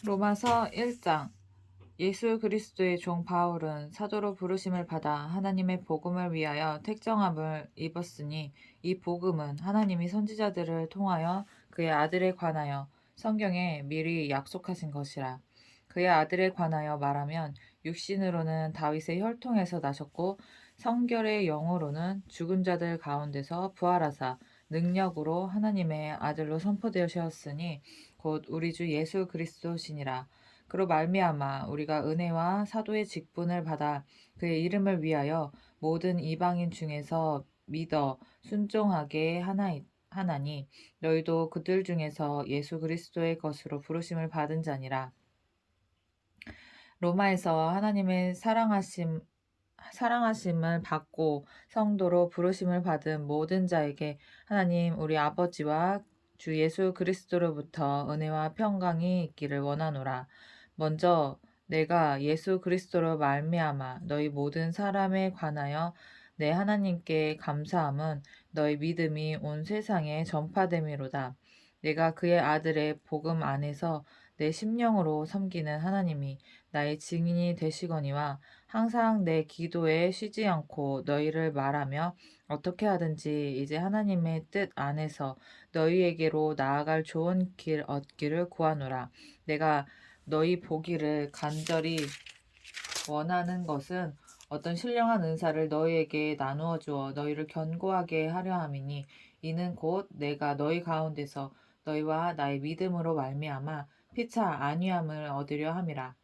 로마서 1장. 예수 그리스도의 종 바울은 사도로 부르심을 받아 하나님의 복음을 위하여 택정함을 입었으니 이 복음은 하나님이 선지자들을 통하여 그의 아들에 관하여 성경에 미리 약속하신 것이라. 그의 아들에 관하여 말하면 육신으로는 다윗의 혈통에서 나셨고 성결의 영으로는 죽은 자들 가운데서 부활하사 능력으로 하나님의 아들로 선포되셨으니 곧 우리 주 예수 그리스도시니라. 그로 말미암아 우리가 은혜와 사도의 직분을 받아 그의 이름을 위하여 모든 이방인 중에서 믿어 순종하게 하나니 너희도 그들 중에서 예수 그리스도의 것으로 부르심을 받은 자니라. 로마에서 하나님의 사랑하심을 받고 성도로 부르심을 받은 모든 자에게 하나님 우리 아버지와 주 예수 그리스도로부터 은혜와 평강이 있기를 원하노라. 먼저 내가 예수 그리스도로 말미암아 너희 모든 사람에 관하여 내 하나님께 감사함은 너희 믿음이 온 세상에 전파됨이로다. 내가 그의 아들의 복음 안에서 내 심령으로 섬기는 하나님이 나의 증인이 되시거니와 항상 내 기도에 쉬지 않고 너희를 말하며 어떻게 하든지 이제 하나님의 뜻 안에서 너희에게로 나아갈 좋은 길 얻기를 구하노라. 내가 너희 보기를 간절히 원하는 것은 어떤 신령한 은사를 너희에게 나누어 주어 너희를 견고하게 하려 함이니 이는 곧 내가 너희 가운데서 너희와 나의 믿음으로 말미암아 피차 안위함을 얻으려 함이라.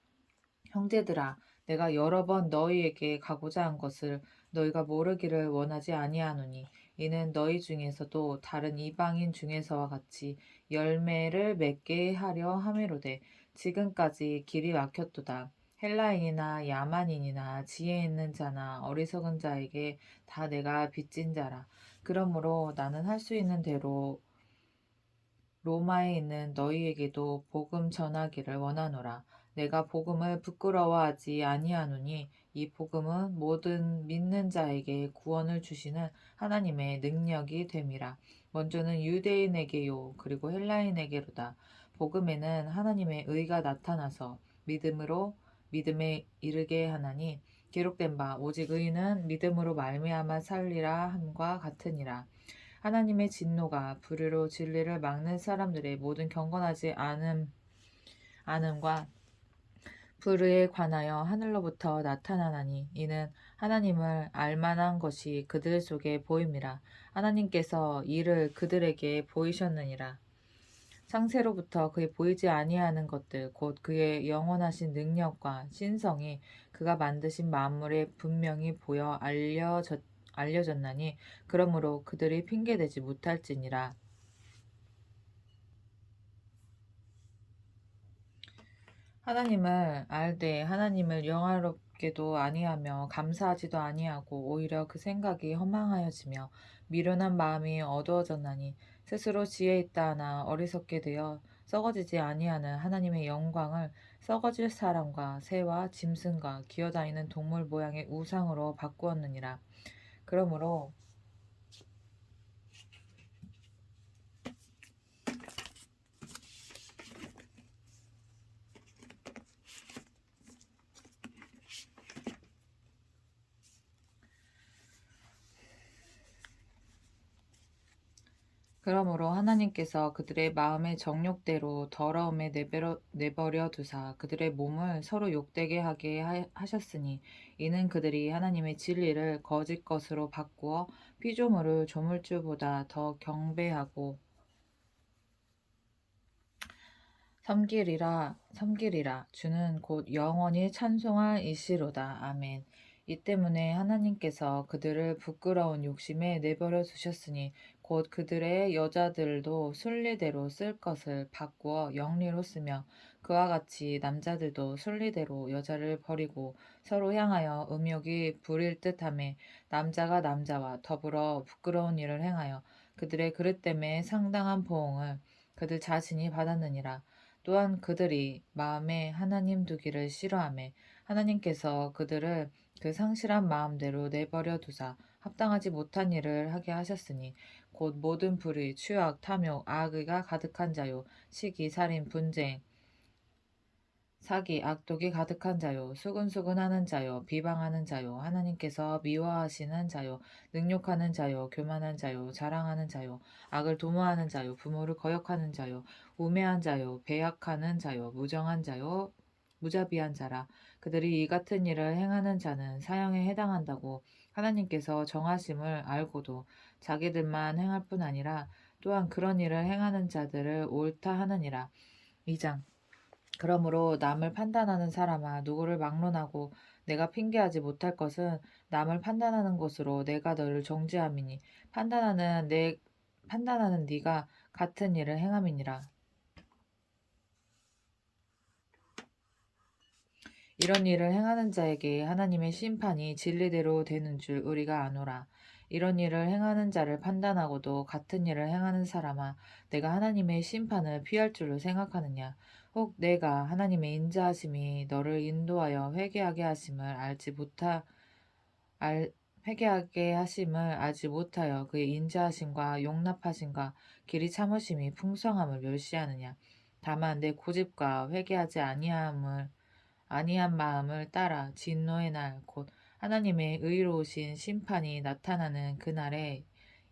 형제들아, 내가 여러 번 너희에게 가고자 한 것을 너희가 모르기를 원하지 아니하노니 이는 너희 중에서도 다른 이방인 중에서와 같이 열매를 맺게 하려 함이로되 지금까지 길이 막혔도다. 헬라인이나 야만인이나 지혜 있는 자나 어리석은 자에게 다 내가 빚진 자라. 그러므로 나는 할 수 있는 대로 로마에 있는 너희에게도 복음 전하기를 원하노라. 내가 복음을 부끄러워하지 아니하노니 이 복음은 모든 믿는 자에게 구원을 주시는 하나님의 능력이 됨이라. 먼저는 유대인에게요 그리고 헬라인에게로다. 복음에는 하나님의 의가 나타나서 믿음으로 믿음에 이르게 하나니 기록된 바 오직 의인은 믿음으로 말미암아 살리라 함과 같으니라. 하나님의 진노가 불의로 진리를 막는 사람들의 모든 경건하지 않음과 불의에 관하여 하늘로부터 나타나나니 이는 하나님을 알만한 것이 그들 속에 보임이라. 하나님께서 이를 그들에게 보이셨느니라. 창세로부터 그의 보이지 아니하는 것들 곧 그의 영원하신 능력과 신성이 그가 만드신 만물에 분명히 보여 알려졌나니 그러므로 그들이 핑계대지 못할지니라. 하나님을 알되 하나님을 영화롭게도 아니하며 감사하지도 아니하고 오히려 그 생각이 허망하여지며 미련한 마음이 어두워졌나니 스스로 지혜 있다 하나 어리석게 되어 썩어지지 아니하는 하나님의 영광을 썩어질 사람과 새와 짐승과 기어다니는 동물 모양의 우상으로 바꾸었느니라. 그러므로 하나님께서 그들의 마음의 정욕대로 더러움에 내버려 두사 그들의 몸을 서로 욕되게 하게 하셨으니 이는 그들이 하나님의 진리를 거짓 것으로 바꾸어 피조물을 조물주보다 더 경배하고 섬기리라. 주는 곧 영원히 찬송할 이시로다. 아멘. 이 때문에 하나님께서 그들을 부끄러운 욕심에 내버려 두셨으니 곧 그들의 여자들도 순리대로 쓸 것을 바꾸어 영리로 쓰며 그와 같이 남자들도 순리대로 여자를 버리고 서로 향하여 음욕이 부릴 듯하며 남자가 남자와 더불어 부끄러운 일을 행하여 그들의 그릇 때문에 상당한 보응을 그들 자신이 받았느니라. 또한 그들이 마음에 하나님 두기를 싫어하며 하나님께서 그들을 그 상실한 마음대로 내버려 두사 합당하지 못한 일을 하게 하셨으니 곧 모든 불의, 추악, 탐욕, 악의가 가득한 자요 시기, 살인, 분쟁, 사기, 악독이 가득한 자요, 수근수근하는 자요, 비방하는 자요, 하나님께서 미워하시는 자요, 능욕하는 자요, 교만한 자요, 자랑하는 자요, 악을 도모하는 자요, 부모를 거역하는 자요, 우매한 자요, 배약하는 자요, 무정한 자요, 무자비한 자라. 그들이 이 같은 일을 행하는 자는 사형에 해당한다고 하나님께서 정하심을 알고도 자기들만 행할 뿐 아니라 또한 그런 일을 행하는 자들을 옳다 하느니라. 2장. 그러므로 남을 판단하는 사람아, 누구를 막론하고 내가 핑계하지 못할 것은 남을 판단하는 것으로 내가 너를 정죄함이니 판단하는 네가 같은 일을 행함이니라. 이런 일을 행하는 자에게 하나님의 심판이 진리대로 되는 줄 우리가 아노라. 이런 일을 행하는 자를 판단하고도 같은 일을 행하는 사람아, 내가 하나님의 심판을 피할 줄로 생각하느냐? 혹 내가 하나님의 인자하심이 너를 인도하여 회개하게 하심을 알지 못하여 그의 인자하심과 용납하심과 길이 참으심이 풍성함을 멸시하느냐? 다만 내 고집과 회개하지 아니한 마음을 따라 진노의 날 곧 하나님의 의로우신 심판이 나타나는 그날에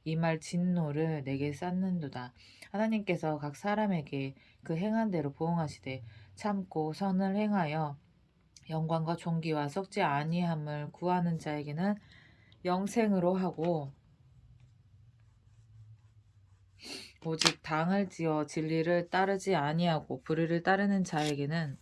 이 말 진노를 내게 쌓는도다. 하나님께서 각 사람에게 그 행한 대로 보응하시되 참고 선을 행하여 영광과 존귀와 썩지 아니함을 구하는 자에게는 영생으로 하고 오직 당을 지어 진리를 따르지 아니하고 불의를 따르는 자에게는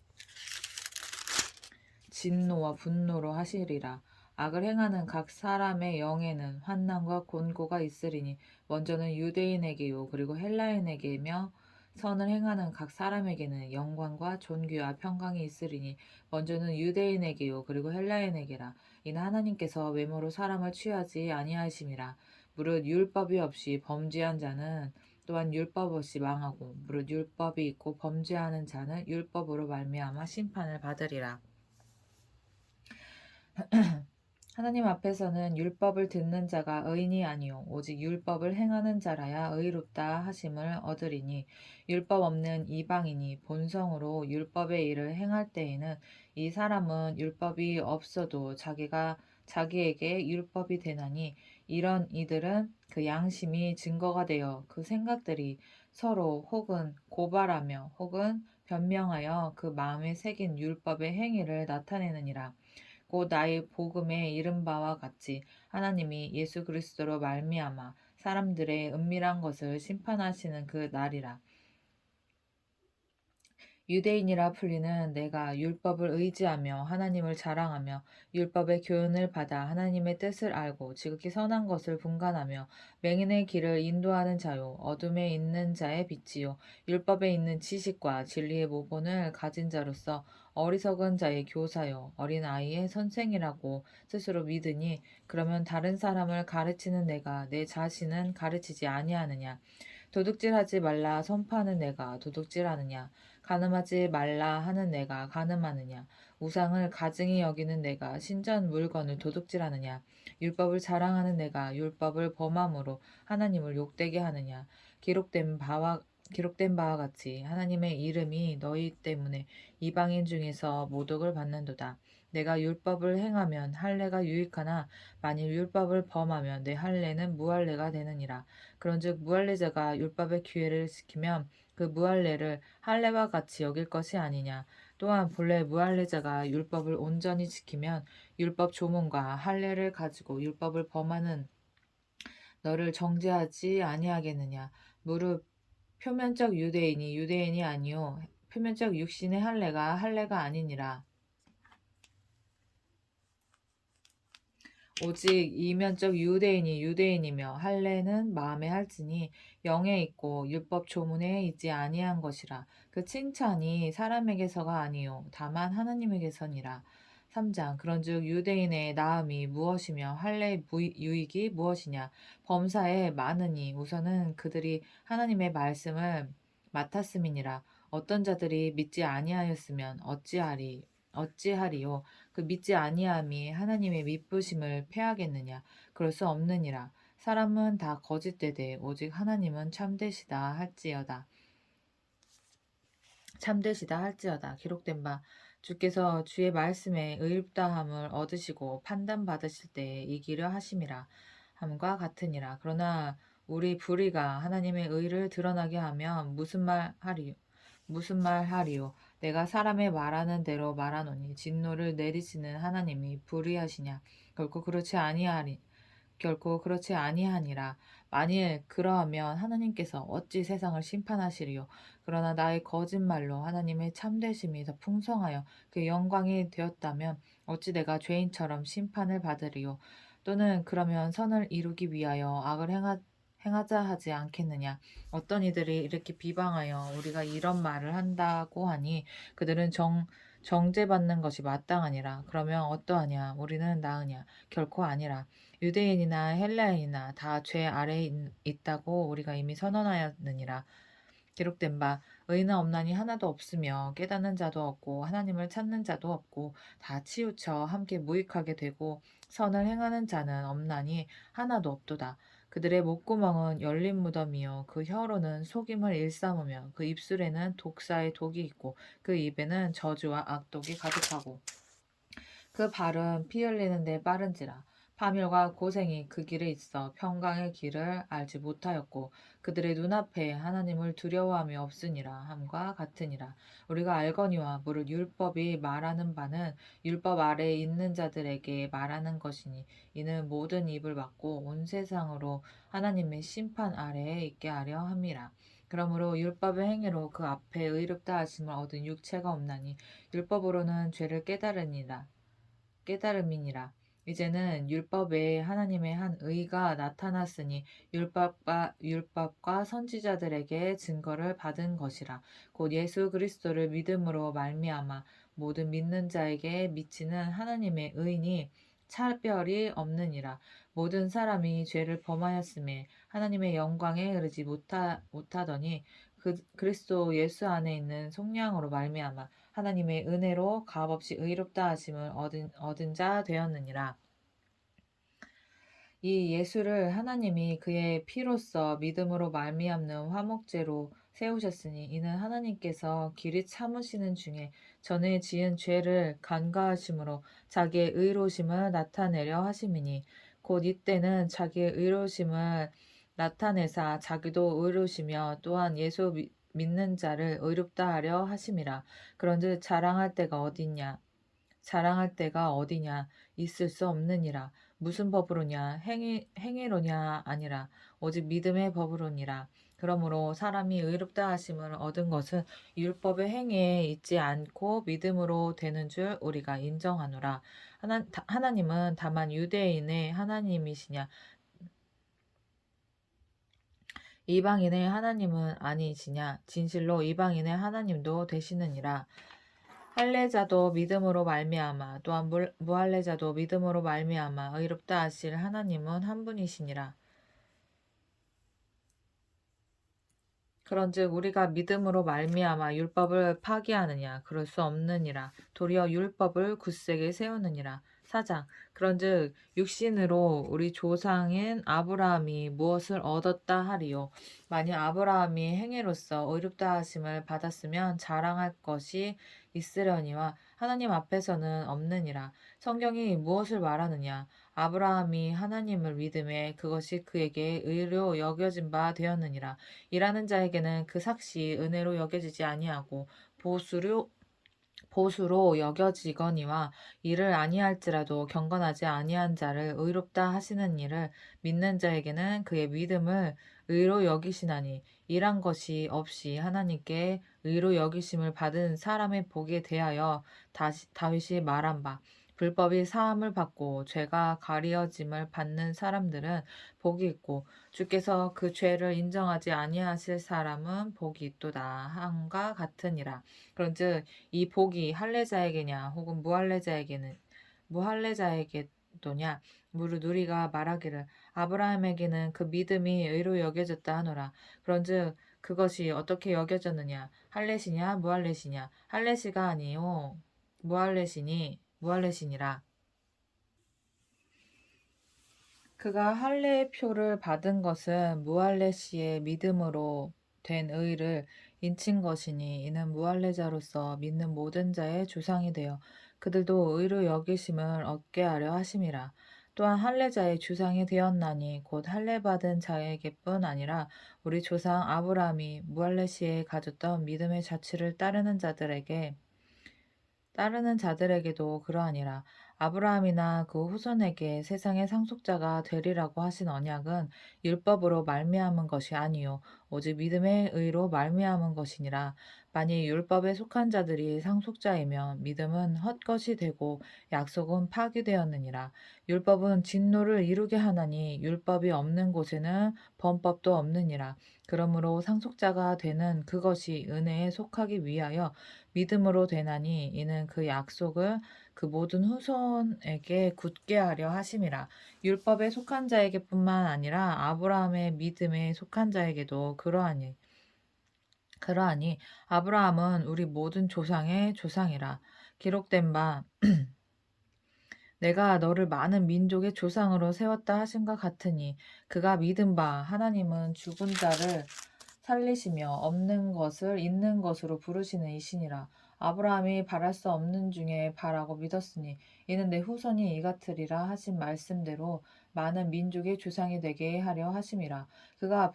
진노와 분노로 하시리라. 악을 행하는 각 사람의 영에는 환난과 곤고가 있으리니 먼저는 유대인에게요 그리고 헬라인에게며 선을 행하는 각 사람에게는 영광과 존귀와 평강이 있으리니 먼저는 유대인에게요 그리고 헬라인에게라. 이는 하나님께서 외모로 사람을 취하지 아니하심이라. 무릇 율법이 없이 범죄한 자는 또한 율법 없이 망하고 무릇 율법이 있고 범죄하는 자는 율법으로 말미암아 심판을 받으리라. 하나님 앞에서는 율법을 듣는 자가 의인이 아니요 오직 율법을 행하는 자라야 의롭다 하심을 얻으리니 율법 없는 이방인이 본성으로 율법의 일을 행할 때에는 이 사람은 율법이 없어도 자기에게 율법이 되나니 이런 이들은 그 양심이 증거가 되어 그 생각들이 서로 혹은 고발하며 혹은 변명하여 그 마음에 새긴 율법의 행위를 나타내느니라. 곧 나의 복음에 이른 바와 같이 하나님이 예수 그리스도로 말미암아 사람들의 은밀한 것을 심판하시는 그 날이라. 유대인이라 풀리는 내가 율법을 의지하며 하나님을 자랑하며 율법의 교훈을 받아 하나님의 뜻을 알고 지극히 선한 것을 분간하며 맹인의 길을 인도하는 자요 어둠에 있는 자의 빛이요 율법에 있는 지식과 진리의 모본을 가진 자로서 어리석은 자의 교사요 어린 아이의 선생이라고 스스로 믿으니 그러면 다른 사람을 가르치는 내가 내 자신은 가르치지 아니하느냐. 도둑질하지 말라 선포하는 내가 도둑질하느냐. 간음하지 말라 하는 내가 간음하느냐. 우상을 가증히 여기는 내가 신전 물건을 도둑질하느냐. 율법을 자랑하는 내가 율법을 범함으로 하나님을 욕되게 하느냐. 기록된 바와 같이 하나님의 이름이 너희 때문에 이방인 중에서 모독을 받는도다. 내가 율법을 행하면 할례가 유익하나 만일 율법을 범하면 내 할례는 무할례가 되느니라. 그런즉 무할례자가 율법의 규례를 지키면 그 무할례를 할례와 같이 여길 것이 아니냐. 또한 본래 무할례자가 율법을 온전히 지키면 율법 조문과 할례를 가지고 율법을 범하는 너를 정죄하지 아니하겠느냐. 무릇 표면적 유대인이 유대인이 아니요 표면적 육신의 할례가 할례가 아니니라. 오직 이면적 유대인이 유대인이며 할례는 마음에 할지니 영에 있고 율법 조문에 있지 아니한 것이라. 그 칭찬이 사람에게서가 아니요 다만 하나님에게서니라. 3장 그런즉 유대인의 나음이 무엇이며 할례의 유익이 무엇이냐. 범사에 많으니 우선은 그들이 하나님의 말씀을 맡았음이니라. 어떤 자들이 믿지 아니하였으면 어찌하리요. 그 믿지 아니함이 하나님의 미쁘심을 패하겠느냐. 그럴 수 없느니라. 사람은 다 거짓되되 오직 하나님은 참되시다 할지어다. 기록된 바 주께서 주의 말씀에 의롭다함을 얻으시고 판단받으실 때에 이기려 하심이라 함과 같으니라. 그러나 우리 불의가 하나님의 의를 드러나게 하면 무슨 말 하리요? 내가 사람의 말하는 대로 말하노니 진노를 내리시는 하나님이 불의하시냐? 결코 그렇지 아니하리. 결코 그렇지 아니하니라. 만일 그러하면 하나님께서 어찌 세상을 심판하시리요? 그러나 나의 거짓말로 하나님의 참되심이 더 풍성하여 그 영광이 되었다면 어찌 내가 죄인처럼 심판을 받으리요? 또는 그러면 선을 이루기 위하여 악을 행하자 하지 않겠느냐? 어떤 이들이 이렇게 비방하여 우리가 이런 말을 한다고 하니 그들은 정죄받는 것이 마땅하니라. 그러면 어떠하냐? 우리는 나으냐? 결코 아니라. 유대인이나 헬라인이나 다 죄 아래에 있다고 우리가 이미 선언하였느니라. 기록된 바 의인은 없나니 하나도 없으며 깨닫는 자도 없고 하나님을 찾는 자도 없고 다 치우쳐 함께 무익하게 되고 선을 행하는 자는 없나니 하나도 없도다. 그들의 목구멍은 열린 무덤이요 그 혀로는 속임을 일삼으며 그 입술에는 독사의 독이 있고 그 입에는 저주와 악독이 가득하고 그 발은 피 흘리는데 빠른지라. 파멸과 고생이 그 길에 있어 평강의 길을 알지 못하였고 그들의 눈앞에 하나님을 두려워함이 없으니라 함과 같으니라. 우리가 알거니와 무릇 율법이 말하는 바는 율법 아래에 있는 자들에게 말하는 것이니 이는 모든 입을 막고 온 세상으로 하나님의 심판 아래에 있게 하려 함이라. 그러므로 율법의 행위로 그 앞에 의롭다 하심을 얻은 육체가 없나니 율법으로는 죄를 깨달음이니라. 이제는 율법 외에 하나님의 한 의가 나타났으니 율법과 선지자들에게 증거를 받은 것이라. 곧 예수 그리스도를 믿음으로 말미암아 모든 믿는 자에게 미치는 하나님의 의니 차별이 없느니라. 모든 사람이 죄를 범하였음에 하나님의 영광에 이르지 못하더니 그리스도 예수 안에 있는 속량으로 말미암아 하나님의 은혜로 값없이 의롭다 하심을 얻은 자 되었느니라. 이 예수를 하나님이 그의 피로써 믿음으로 말미암는 화목제로 세우셨으니 이는 하나님께서 길이 참으시는 중에 전에 지은 죄를 간과하심으로 자기의 의로우심을 나타내려 하심이니 곧 이때는 자기의 의로우심을 나타내사 자기도 의로우시며 또한 예수 믿는 자를 의롭다 하려 하심이라. 그런즉 자랑할 때가 어디냐 있을 수 없느니라. 무슨 법으로냐 행위로냐 아니라 오직 믿음의 법으로니라. 그러므로 사람이 의롭다 하심을 얻은 것은 율법의 행위에 있지 않고 믿음으로 되는 줄 우리가 인정하노라. 하나님은 다만 유대인의 하나님이시냐 이방인의 하나님은 아니시냐 진실로 이방인의 하나님도 되시느니라. 할례자도 믿음으로 말미암아 또한 무할례자도 믿음으로 말미암아 의롭다 하실 하나님은 한 분이시니라. 그런즉 우리가 믿음으로 말미암아 율법을 파기하느냐 그럴 수 없느니라. 도리어 율법을 굳세게 세우느니라. 4장 그런즉 육신으로 우리 조상인 아브라함이 무엇을 얻었다 하리요. 만일 아브라함이 행위로서 의롭다 하심을 받았으면 자랑할 것이 있으려니와 하나님 앞에서는 없느니라. 성경이 무엇을 말하느냐. 아브라함이 하나님을 믿음에 그것이 그에게 의로 여겨진 바 되었느니라. 일하는 자에게는 그 삭시 은혜로 여겨지지 아니하고 보수로 여겨지거니와 이를 아니할지라도 경건하지 아니한 자를 의롭다 하시는 일을 믿는 자에게는 그의 믿음을 의로 여기시나니 일한 것이 없이 하나님께 의로 여기심을 받은 사람의 복에 대하여 다윗이 말한 바 불법이 사함을 받고 죄가 가리어짐을 받는 사람들은 복이 있고 주께서 그 죄를 인정하지 아니하실 사람은 복이 있도다 함과 같으니라. 그런즉 이 복이 할례자에게냐 혹은 무할례자에게도냐 무릇 우리가 말하기를 아브라함에게는 그 믿음이 의로 여겨졌다 하노라. 그런즉 그것이 어떻게 여겨졌느냐 할례시냐 무할례시냐 할례시가 아니요 무할례시니라. 그가 할례의 표를 받은 것은 무할례시의 믿음으로 된 의를 인친 것이니 이는 무할례자로서 믿는 모든 자의 조상이 되어 그들도 의로 여기심을 얻게 하려 하심이라. 또한 할례자의 주상이 되었나니 곧 할례받은 자에게뿐 아니라 우리 조상 아브라함이 무할례 시에 가졌던 믿음의 자취를 따르는 자들에게도 그러하니라. 아브라함이나 그 후손에게 세상의 상속자가 되리라고 하신 언약은 율법으로 말미암은 것이 아니요 오직 믿음의 의로 말미암은 것이니라. 만일 율법에 속한 자들이 상속자이면 믿음은 헛것이 되고 약속은 파기되었느니라. 율법은 진노를 이루게 하나니 율법이 없는 곳에는 범법도 없느니라. 그러므로 상속자가 되는 그것이 은혜에 속하기 위하여 믿음으로 되나니 이는 그 약속을 그 모든 후손에게 굳게 하려 하심이라. 율법에 속한 자에게뿐만 아니라 아브라함의 믿음에 속한 자에게도 그러하니 아브라함은 우리 모든 조상의 조상이라. 기록된 바 내가 너를 많은 민족의 조상으로 세웠다 하심과 같으니 그가 믿은 바 하나님은 죽은 자를 살리시며 없는 것을 있는 것으로 부르시는 이시니라. 아브라함이 바랄 수 없는 중에 바라고 믿었으니 이는 내 후손이 이 같으리라 하신 말씀대로 많은 민족의 조상이 되게 하려 하심이라. 그가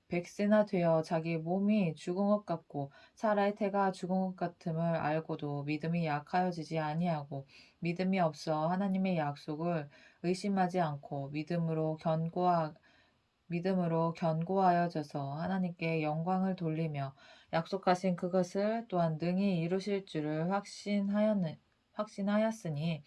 백세나 되어 자기 몸이 죽은 것 같고 사라의 태가 죽은 것 같음을 알고도 믿음이 약하여지지 아니하고 믿음이 없어 하나님의 약속을 의심하지 않고 믿음으로 견고하여져서 하나님께 영광을 돌리며 약속하신 그것을 또한 능히 이루실 줄을 확신하였으니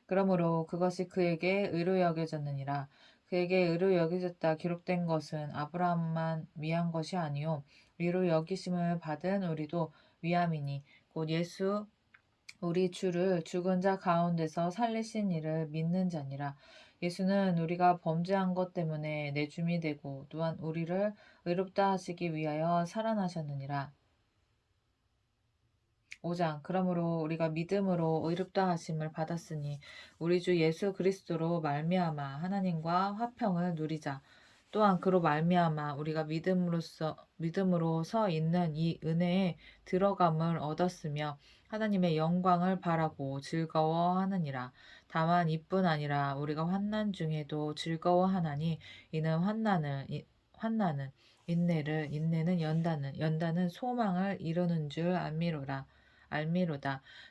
그러므로 그것이 그에게 의로 여겨졌느니라. 그에게 의로 여겨졌다 기록된 것은 아브라함만 위한 것이 아니요 의로 여기심을 받은 우리도 위함이니 곧 예수 우리 주를 죽은 자 가운데서 살리신 이를 믿는 자니라. 예수는 우리가 범죄한 것 때문에 내줌이 되고 또한 우리를 의롭다 하시기 위하여 살아나셨느니라. 5장 그러므로 우리가 믿음으로 의롭다 하심을 받았으니 우리 주 예수 그리스도로 말미암아 하나님과 화평을 누리자. 또한 그로 말미암아 우리가 믿음으로 서 있는 이 은혜에 들어감을 얻었으며 하나님의 영광을 바라고 즐거워하느니라. 다만 이뿐 아니라 우리가 환난 중에도 즐거워하나니 이는 환난은 인내를 인내는 연단은 소망을 이루는 줄 알미로다.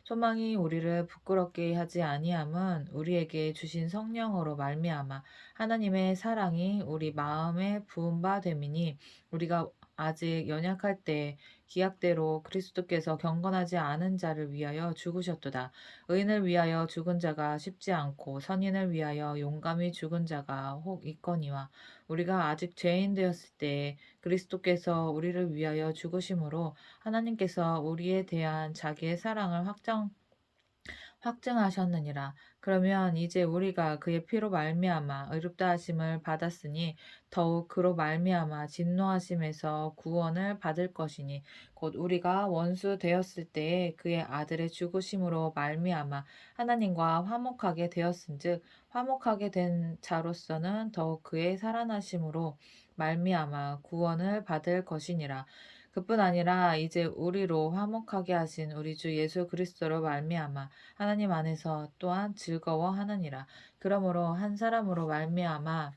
소망이 우리를 부끄럽게 하지 아니함은 우리에게 주신 성령으로 말미암아 하나님의 사랑이 우리 마음에 부은 바 됨이니 우리가 아직 연약할 때 기약대로 그리스도께서 경건하지 않은 자를 위하여 죽으셨도다. 의인을 위하여 죽은 자가 쉽지 않고 선인을 위하여 용감히 죽은 자가 혹 있거니와 우리가 아직 죄인 되었을 때 그리스도께서 우리를 위하여 죽으심으로 하나님께서 우리에 대한 자기의 사랑을 확증하셨느니라. 그러면 이제 우리가 그의 피로 말미암아 의롭다 하심을 받았으니 더욱 그로 말미암아 진노하심에서 구원을 받을 것이니 곧 우리가 원수 되었을 때에 그의 아들의 죽으심으로 말미암아 하나님과 화목하게 되었은즉 화목하게 된 자로서는 더욱 그의 살아나심으로 말미암아 구원을 받을 것이니라. 그뿐 아니라 이제 우리로 화목하게 하신 우리 주 예수 그리스도로 말미암아 하나님 안에서 또한 즐거워하느니라. 그러므로 한 사람으로 말미암아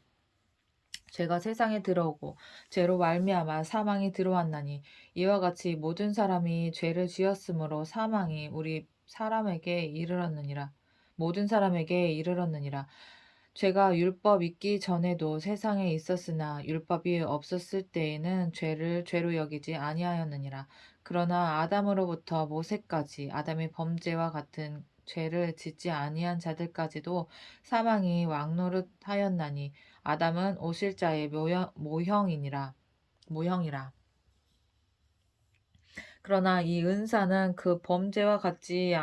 죄가 세상에 들어오고 죄로 말미암아 사망이 들어왔나니 이와 같이 모든 사람이 죄를 지었으므로 사망이 우리 사람에게 이르렀느니라. 모든 사람에게 이르렀느니라. 죄가 율법 있기 전에도 세상에 있었으나 율법이 없었을 때에는 죄를 죄로 여기지 아니하였느니라. 그러나 아담으로부터 모세까지 아담의 범죄와 같은 죄를 짓지 아니한 자들까지도 사망이 왕노릇하였나니 아담은 오실 자의 모형이라. 그러나 이 은사는 그 범죄와 같지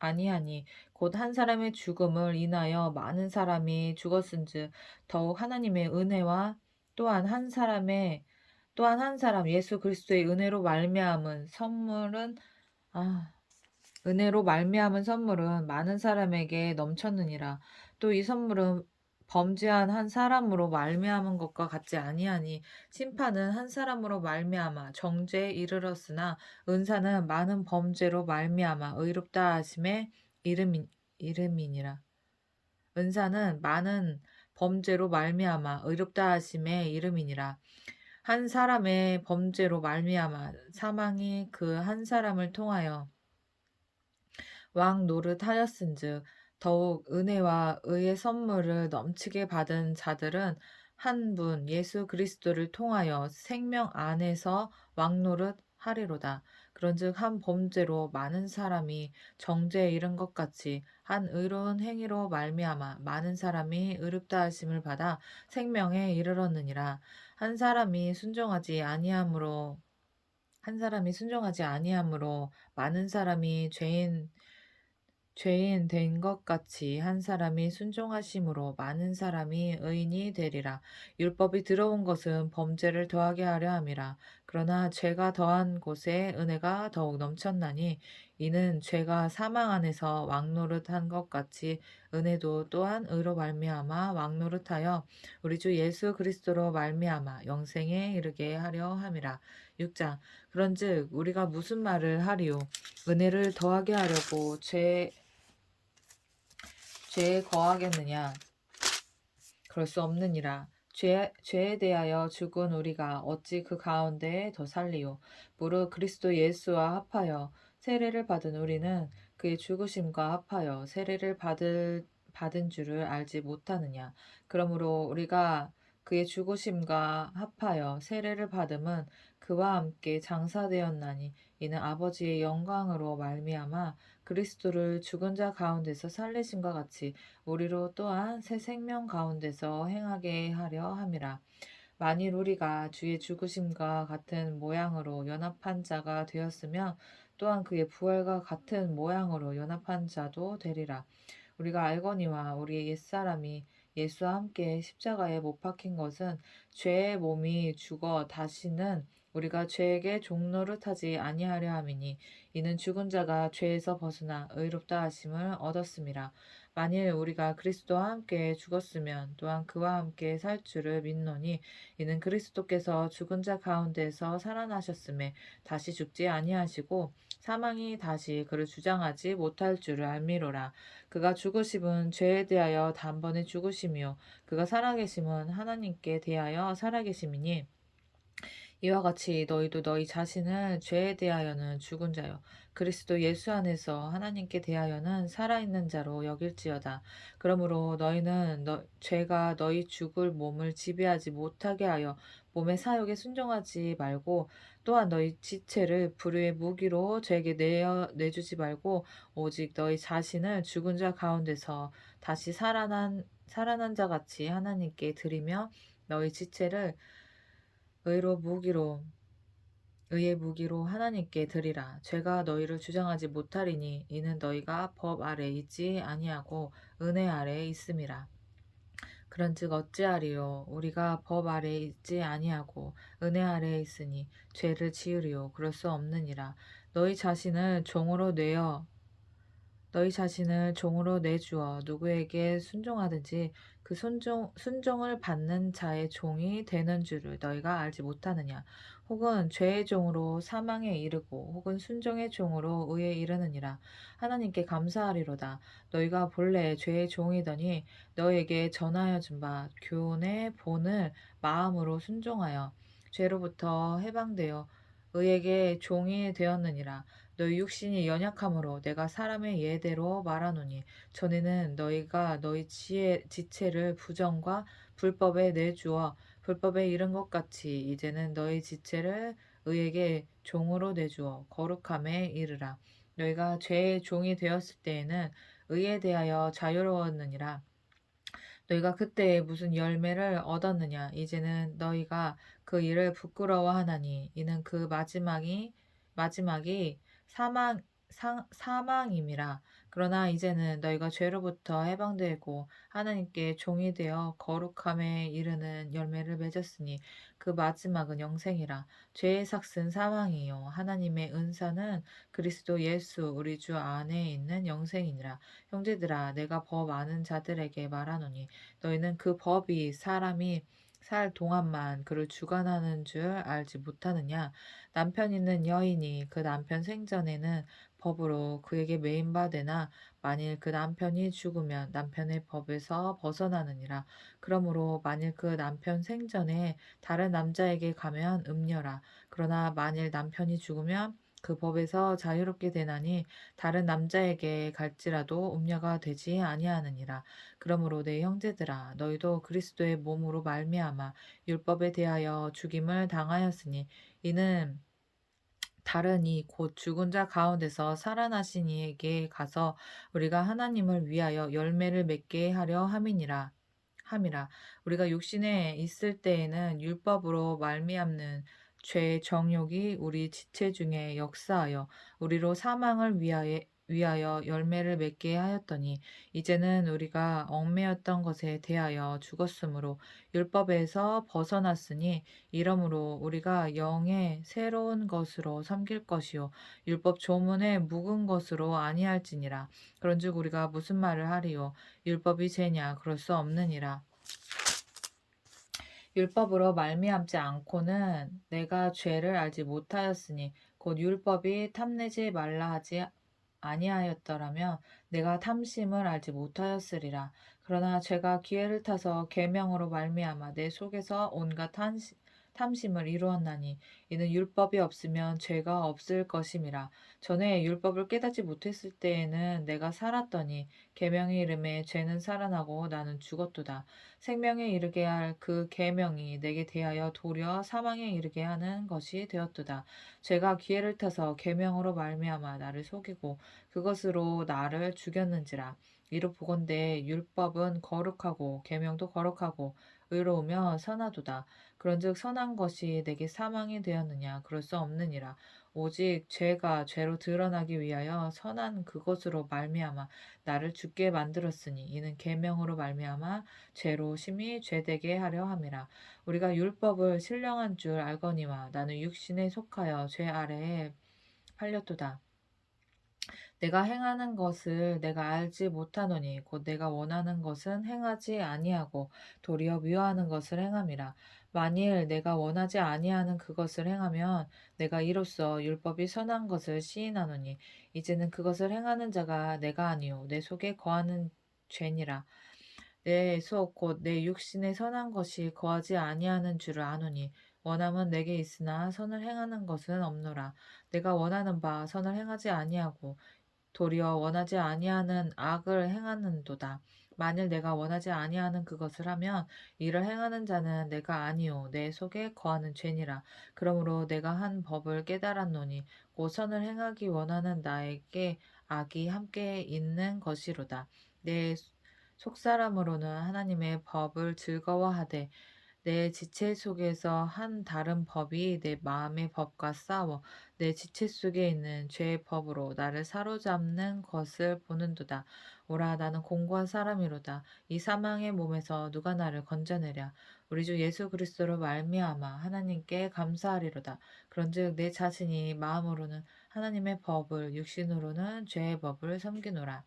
아니하니 곧 한 사람의 죽음을 인하여 많은 사람이 죽었은즉 더욱 하나님의 은혜와 또한 한 사람 예수 그리스도의 은혜로 말미암은 선물은 많은 사람에게 넘쳤느니라. 또 이 선물은 범죄한 한 사람으로 말미암은 것과 같지 아니하니 심판은 한 사람으로 말미암아 정죄에 이르렀으나 은사는 많은 범죄로 말미암아 의롭다 하심에 이름이니라. 은사는 많은 범죄로 말미암아 의롭다 하심에 이름이니라. 한 사람의 범죄로 말미암아 사망이 그 한 사람을 통하여 왕 노릇하였은즉 더욱 은혜와 의의 선물을 넘치게 받은 자들은 한 분 예수 그리스도를 통하여 생명 안에서 왕 노릇하리로다. 그런즉 한 범죄로 많은 사람이 정죄에 이른 것 같이 한 의로운 행위로 말미암아 많은 사람이 의롭다 하심을 받아 생명에 이르렀느니라. 한 사람이 순종하지 아니함으로 많은 사람이 죄인 된 것 같이 한 사람이 순종하심으로 많은 사람이 의인이 되리라. 율법이 들어온 것은 범죄를 더하게 하려 함이라. 그러나 죄가 더한 곳에 은혜가 더욱 넘쳤나니 이는 죄가 사망 안에서 왕노릇한 것 같이 은혜도 또한 의로 말미암아 왕노릇하여 우리 주 예수 그리스도로 말미암아 영생에 이르게 하려 함이라. 6장 그런즉 우리가 무슨 말을 하리요 은혜를 더하게 하려고 죄에 거하겠느냐? 그럴 수 없느니라. 죄에 대하여 죽은 우리가 어찌 그 가운데 더 살리요? 무릇 그리스도 예수와 합하여 세례를 받은 우리는 그의 죽으심과 합하여 세례를 받은 줄을 알지 못하느냐? 그러므로 우리가 그의 죽으심과 합하여 세례를 받음은 그와 함께 장사되었나니 이는 아버지의 영광으로 말미암아 그리스도를 죽은 자 가운데서 살리심과 같이 우리로 또한 새 생명 가운데서 행하게 하려 함이라. 만일 우리가 주의 죽으심과 같은 모양으로 연합한 자가 되었으면 또한 그의 부활과 같은 모양으로 연합한 자도 되리라. 우리가 알거니와 우리의 옛사람이 예수와 함께 십자가에 못 박힌 것은 죄의 몸이 죽어 다시는 우리가 죄에게 종노릇하지 아니하려 함이니 이는 죽은 자가 죄에서 벗어나 의롭다 하심을 얻었음이라. 만일 우리가 그리스도와 함께 죽었으면 또한 그와 함께 살 줄을 믿노니 이는 그리스도께서 죽은 자 가운데서 살아나셨음에 다시 죽지 아니하시고 사망이 다시 그를 주장하지 못할 줄을 알미로라. 그가 죽으심은 죄에 대하여 단번에 죽으심이요 그가 살아계심은 하나님께 대하여 살아계심이니 이와 같이 너희도 너희 자신을 죄에 대하여는 죽은 자요 그리스도 예수 안에서 하나님께 대하여는 살아있는 자로 여길지어다. 그러므로 너희는 죄가 너희 죽을 몸을 지배하지 못하게 하여 몸의 사욕에 순종하지 말고 또한 너희 지체를 불의의 무기로 죄에게 내주지 말고 오직 너희 자신을 죽은 자 가운데서 다시 살아난 자 같이 하나님께 드리며 너희 지체를 의의 무기로 하나님께 드리라. 죄가 너희를 주장하지 못하리니 이는 너희가 법 아래 있지 아니하고 은혜 아래 있음이라. 그런즉 어찌하리요? 우리가 법 아래 있지 아니하고 은혜 아래 있으니 죄를 지으리요? 그럴 수 없느니라. 너희 자신을 종으로 내주어 누구에게 순종하든지 그 순종을 받는 자의 종이 되는 줄을 너희가 알지 못하느냐? 혹은 죄의 종으로 사망에 이르고 혹은 순종의 종으로 의에 이르느니라. 하나님께 감사하리로다. 너희가 본래 죄의 종이더니 너희에게 전하여 준 바 교훈의 본을 마음으로 순종하여 죄로부터 해방되어 의에게 종이 되었느니라. 너희 육신이 연약함으로 내가 사람의 예대로 말하노니 전에는 너희가 너희 지체를 부정과 불법에 내주어 불법에 이른 것 같이 이제는 너희 지체를 의에게 종으로 내주어 거룩함에 이르라. 너희가 죄의 종이 되었을 때에는 의에 대하여 자유로웠느니라. 너희가 그때에 무슨 열매를 얻었느냐? 이제는 너희가 그 일을 부끄러워하나니 이는 그 마지막이 사망임이라. 그러나 이제는 너희가 죄로부터 해방되고 하나님께 종이 되어 거룩함에 이르는 열매를 맺었으니 그 마지막은 영생이라. 죄의 삭은 사망이요 하나님의 은사는 그리스도 예수 우리 주 안에 있는 영생이니라. 형제들아 내가 법 아는 자들에게 말하노니 너희는 그 법이 사람이 살 동안만 그를 주관하는 줄 알지 못하느냐. 남편 있는 여인이 그 남편 생전에는 법으로 그에게 매인바 되나 만일 그 남편이 죽으면 남편의 법에서 벗어나느니라. 그러므로 만일 그 남편 생전에 다른 남자에게 가면 음녀라. 그러나 만일 남편이 죽으면 그 법에서 자유롭게 되나니 다른 남자에게 갈지라도 음녀가 되지 아니하느니라. 그러므로 내 형제들아 너희도 그리스도의 몸으로 말미암아 율법에 대하여 죽임을 당하였으니 이는 다른 이 곧 죽은 자 가운데서 살아나신 이에게 가서 우리가 하나님을 위하여 열매를 맺게 하려 함이라. 우리가 육신에 있을 때에는 율법으로 말미암는 죄의 정욕이 우리 지체 중에 역사하여 우리로 사망을 위하여 열매를 맺게 하였더니 이제는 우리가 얽매였던 것에 대하여 죽었으므로 율법에서 벗어났으니 이러므로 우리가 영의 새로운 것으로 섬길 것이요 율법 조문에 묵은 것으로 아니할지니라. 그런즉 우리가 무슨 말을 하리요 율법이 죄냐 그럴 수 없느니라. 율법으로 말미암지 않고는 내가 죄를 알지 못하였으니 곧 율법이 탐내지 말라 하지 아니하였더라면 내가 탐심을 알지 못하였으리라. 그러나 죄가 기회를 타서 계명으로 말미암아 내 속에서 온갖 탐심을 이루었나니 이는 율법이 없으면 죄가 없을 것임이라. 전에 율법을 깨닫지 못했을 때에는 내가 살았더니 계명의 이름에 죄는 살아나고 나는 죽었도다. 생명에 이르게 할 그 계명이 내게 대하여 도리어 사망에 이르게 하는 것이 되었도다. 죄가 기회를 타서 계명으로 말미암아 나를 속이고 그것으로 나를 죽였는지라. 이로 보건대 율법은 거룩하고 계명도 거룩하고 의로우며 선하도다. 그런즉 선한 것이 내게 사망이 되었느냐 그럴 수 없느니라. 오직 죄가 죄로 드러나기 위하여 선한 그것으로 말미암아 나를 죽게 만들었으니 이는 계명으로 말미암아 죄로 심히 죄되게 하려 함이라. 우리가 율법을 신령한 줄 알거니와 나는 육신에 속하여 죄 아래에 팔렸도다. 내가 행하는 것을 내가 알지 못하노니 곧 내가 원하는 것은 행하지 아니하고 도리어 미워하는 것을 행함이라. 만일 내가 원하지 아니하는 그것을 행하면 내가 이로써 율법이 선한 것을 시인하노니 이제는 그것을 행하는 자가 내가 아니요 내 속에 거하는 죄니라. 내 속 곧 내 육신에 선한 것이 거하지 아니하는 줄을 아노니 원함은 내게 있으나 선을 행하는 것은 없노라. 내가 원하는 바 선을 행하지 아니하고 도리어 원하지 아니하는 악을 행하는도다. 만일 내가 원하지 아니하는 그것을 하면 이를 행하는 자는 내가 아니요 내 속에 거하는 죄니라. 그러므로 내가 한 법을 깨달았노니 곧 선을 행하기 원하는 나에게 악이 함께 있는 것이로다. 내 속사람으로는 하나님의 법을 즐거워하되 내 지체 속에서 한 다른 법이 내 마음의 법과 싸워 내 지체 속에 있는 죄의 법으로 나를 사로잡는 것을 보는도다. 오라 나는 공고한 사람이로다. 이 사망의 몸에서 누가 나를 건져내랴. 우리 주 예수 그리스도로 말미암아 하나님께 감사하리로다. 그런즉 내 자신이 마음으로는 하나님의 법을 육신으로는 죄의 법을 섬기노라.